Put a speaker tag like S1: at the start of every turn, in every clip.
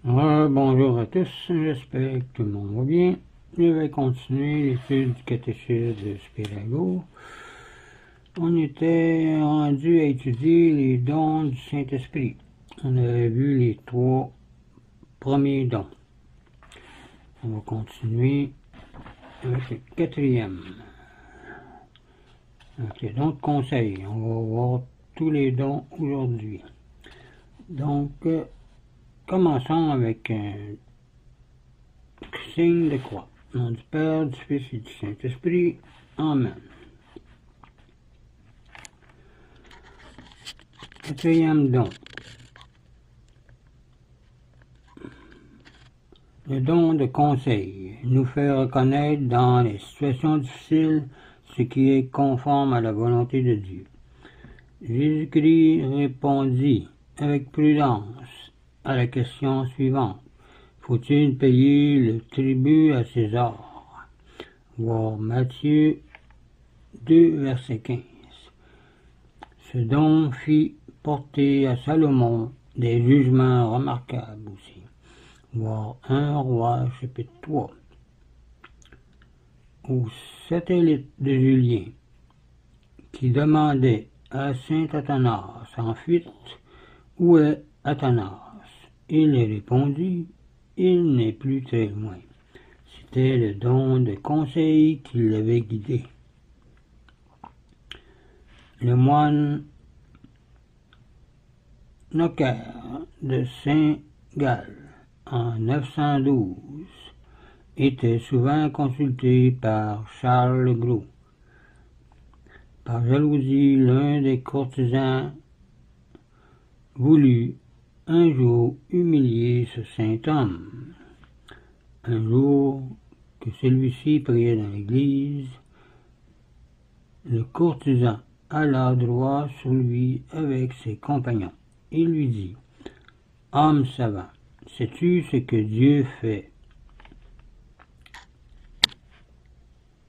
S1: Bonjour à tous, j'espère que tout le monde va bien. Je vais continuer l'étude du catéchisme de Spirago. On était rendu à étudier les dons du Saint-Esprit. On avait vu les 3 premiers dons. On va continuer avec le 4e. Donc les dons de conseil. On va voir tous les dons aujourd'hui. Donc, commençons avec un signe de croix. Au nom du Père, du Fils et du Saint-Esprit. Amen. 4e don. Le don de conseil nous fait reconnaître dans les situations difficiles ce qui est conforme à la volonté de Dieu. Jésus-Christ répondit avec prudence à la question suivante. Faut-il payer le tribut à César? Voir Matthieu 2, verset 15. Ce don fit porter à Salomon des jugements remarquables aussi. Voir 1 Roi chapitre 3. Au satellite de Julien, qui demandait à saint Athanas en fuite, où est Athanas? Il répondit, il n'est plus très loin. C'était le don de conseil qui l'avait guidé. Le moine Nocaire de Saint-Gall, en 912, était souvent consulté par Charles le Gros. Par jalousie, l'un des courtisans voulut un jour humilier ce saint homme. Un jour que celui-ci priait dans l'église, le courtisan alla droit sur lui avec ses compagnons. Il lui dit, « Homme savant, sais-tu ce que Dieu fait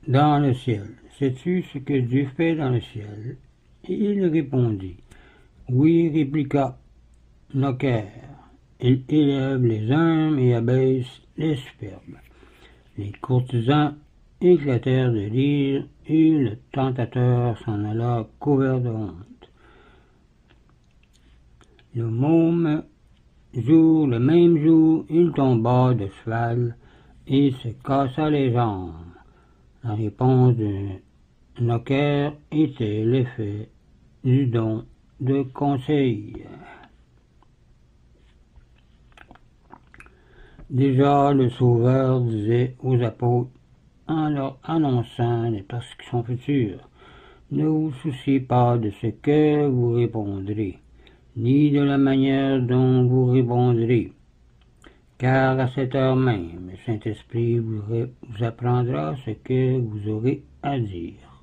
S1: dans le ciel? Sais-tu ce que Dieu fait dans le ciel? » Et il répondit, « Oui, répliqua Nocaire, il élève les humbles et abaisse les superbes. » Les courtisans éclatèrent de rire et le tentateur s'en alla couvert de honte. Le même jour, il tomba de cheval et se cassa les jambes. La réponse de Nocaire était l'effet du don de conseil. Déjà, le Sauveur disait aux apôtres, en leur annonçant les persécutions futures, « Ne vous souciez pas de ce que vous répondrez, ni de la manière dont vous répondrez, car à cette heure même, le Saint-Esprit vous apprendra ce que vous aurez à dire. »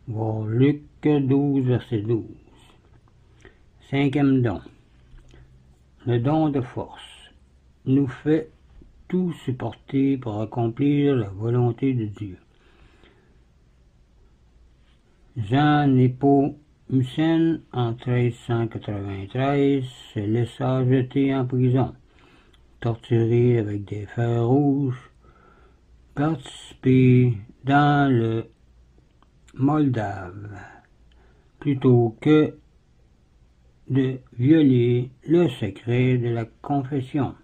S1: Voir Luc 12, verset 12. 5e don. Le don de force nous fait tout supporter pour accomplir la volonté de Dieu. Jean Népomucène, en 1393, se laissa jeter en prison, torturé avec des fers rouges, participer dans le Moldave, plutôt que de violer le secret de la confession.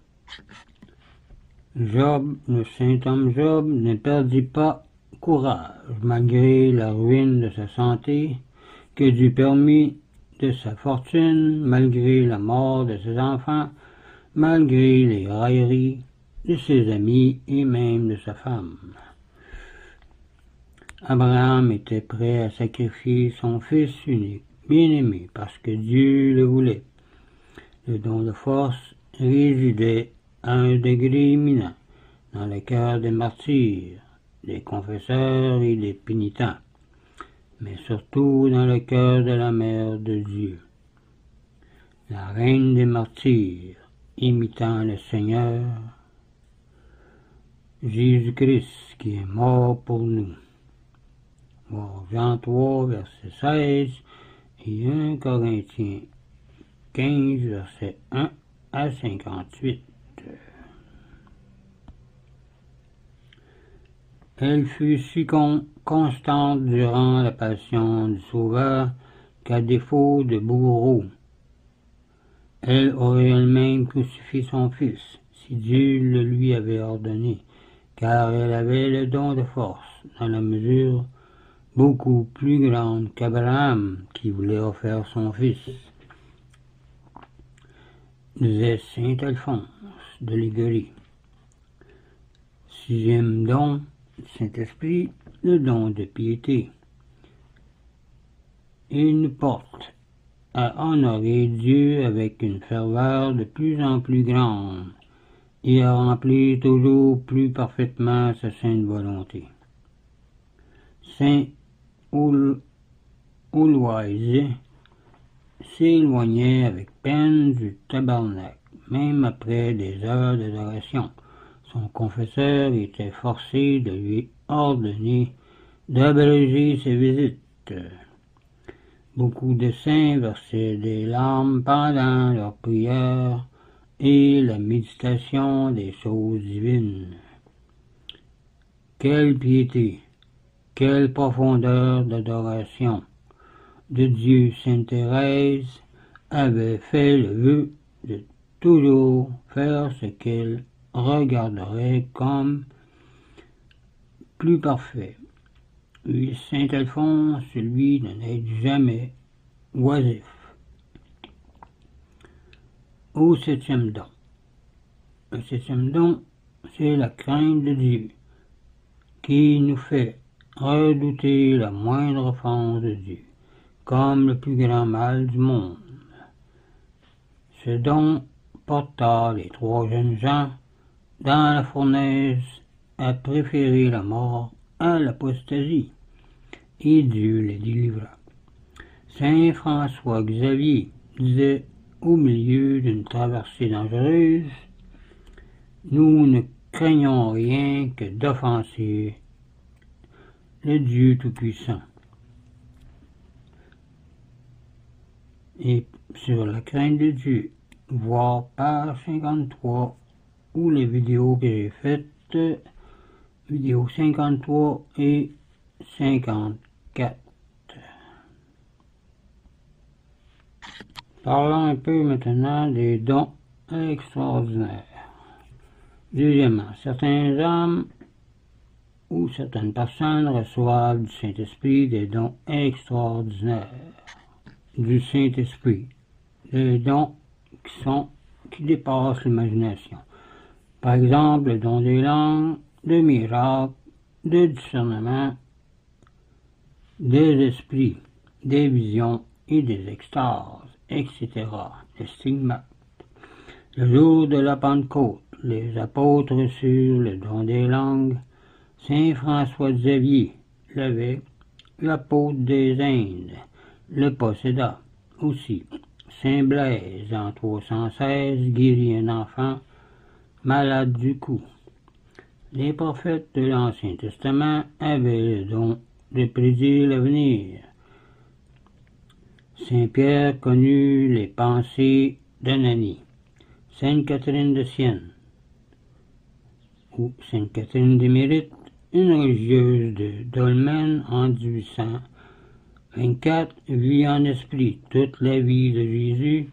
S1: Job, le saint homme Job, ne perdit pas courage, malgré la ruine de sa santé, que Dieu permit de sa fortune, malgré la mort de ses enfants, malgré les railleries de ses amis et même de sa femme. Abraham était prêt à sacrifier son fils unique, bien-aimé, parce que Dieu le voulait. Le don de force résidait à un degré éminent dans le cœur des martyrs, des confesseurs et des pénitents, mais surtout dans le cœur de la Mère de Dieu, la Reine des martyrs, imitant le Seigneur Jésus-Christ qui est mort pour nous. Voir Jean 3, verset 16 et 1 Corinthiens 15, verset 1 à 58. Elle fut si constante durant la passion du Sauveur qu'à défaut de bourreau, elle aurait elle-même crucifié son Fils, si Dieu le lui avait ordonné, car elle avait le don de force, dans la mesure beaucoup plus grande qu'Abraham, qui voulait offrir son Fils. Disait saint Alphonse de Liguori. Sixième don du Saint-Esprit, le don de piété. Il nous porte à honorer Dieu avec une ferveur de plus en plus grande et à remplir toujours plus parfaitement sa sainte volonté. Saint Aloïse s'éloignait avec peine du tabernacle, même après des heures d'adoration. Son confesseur était forcé de lui ordonner d'abréger ses visites. Beaucoup de saints versaient des larmes pendant leur prière et la méditation des choses divines. Quelle piété, quelle profondeur d'adoration de Dieu! Sainte Thérèse avait fait le vœu de toujours faire ce qu'elle regarderait comme plus parfait. Et saint Alphonse, lui, ne n'être jamais oisif. Au septième don. Le septième don, c'est la crainte de Dieu, qui nous fait redouter la moindre offense de Dieu, comme le plus grand mal du monde. Ce don porta les trois jeunes gens dans la fournaise à préférer la mort à l'apostasie, et Dieu les délivra. Saint François Xavier disait au milieu d'une traversée dangereuse: nous ne craignons rien que d'offenser le Dieu Tout-Puissant. Et sur la crainte de Dieu, voir page 53 ou les vidéos que j'ai faites, vidéos 53 et 54. Parlons un peu maintenant des dons extraordinaires. Deuxièmement, certains hommes ou certaines personnes reçoivent du Saint-Esprit des dons extraordinaires du Saint-Esprit, des dons qui dépassent l'imagination. Par exemple, le don des langues, de miracles, de discernement, des esprits, des visions et des extases, etc. Les stigmates. Le jour de la Pentecôte, les apôtres reçurent le don des langues. Saint François Xavier l'avait, l'apôtre des Indes le posséda aussi. Saint Blaise, en 316, guérit un enfant malade du cou. Les prophètes de l'Ancien Testament avaient le don de prédire l'avenir. Saint Pierre connut les pensées d'Ananie. Sainte Catherine de Sienne, ou Sainte Catherine d'Émérite, une religieuse de Dolmen en 1824, vit en esprit toute la vie de Jésus,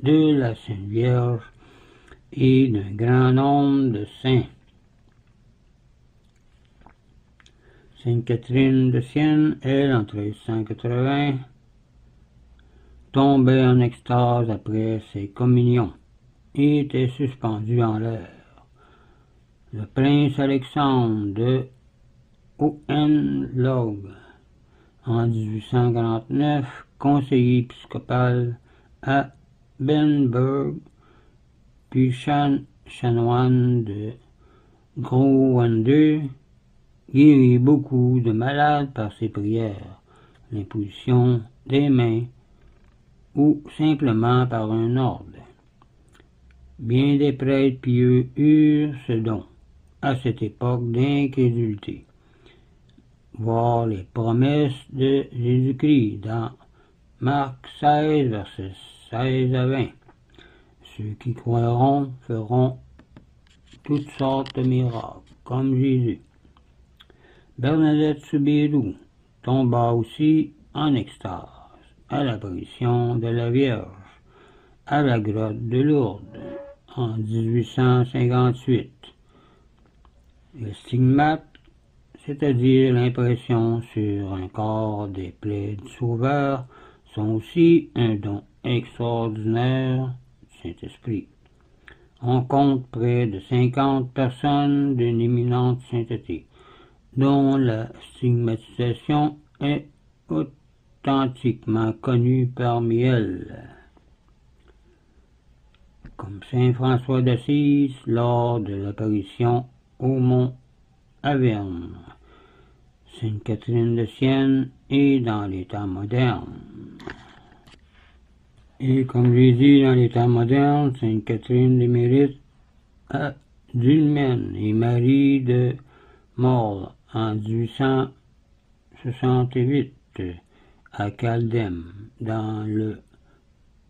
S1: de la Sainte Vierge et d'un grand nombre de saints. Sainte Catherine de Sienne, elle, en 1380, tombait en extase après ses communions et était suspendue en l'air. Le prince Alexandre de Hohenlohe, en 1849, conseiller épiscopal à Bernburg, puis chanoine de Groenende, guérit beaucoup de malades par ses prières, l'imposition des mains ou simplement par un ordre. Bien des prêtres pieux eurent ce don à cette époque d'incrédulité. Voir les promesses de Jésus-Christ dans Marc 16, versets 16 à 20. Ceux qui croiront feront toutes sortes de miracles, comme Jésus. Bernadette Soubirous tomba aussi en extase à l'apparition de la Vierge à la grotte de Lourdes en 1858. Le stigmate, c'est-à-dire l'impression sur un corps des plaies du Sauveur, sont aussi un don extraordinaire du Saint-Esprit. On compte près de 50 personnes d'une éminente sainteté, dont la stigmatisation est authentiquement connue parmi elles, comme saint François d'Assise lors de l'apparition au mont Averne, sainte Catherine de Sienne et dans les temps modernes. Et comme j'ai dit, dans les temps modernes, sainte Catherine des Mérites à Dulmen et Marie de Morle en 1868 à Caldem, dans le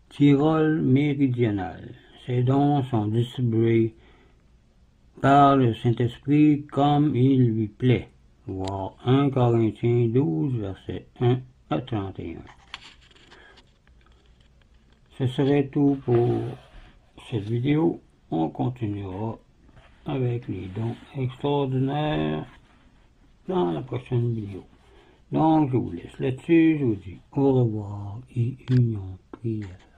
S1: Tyrol méridional. Ces dons sont distribués par le Saint-Esprit comme il lui plaît. Voir 1 Corinthiens 12, versets 1 à 31. Ce serait tout pour cette vidéo. On continuera avec les dons extraordinaires dans la prochaine vidéo. Donc, je vous laisse là-dessus. Je vous dis au revoir et union prière.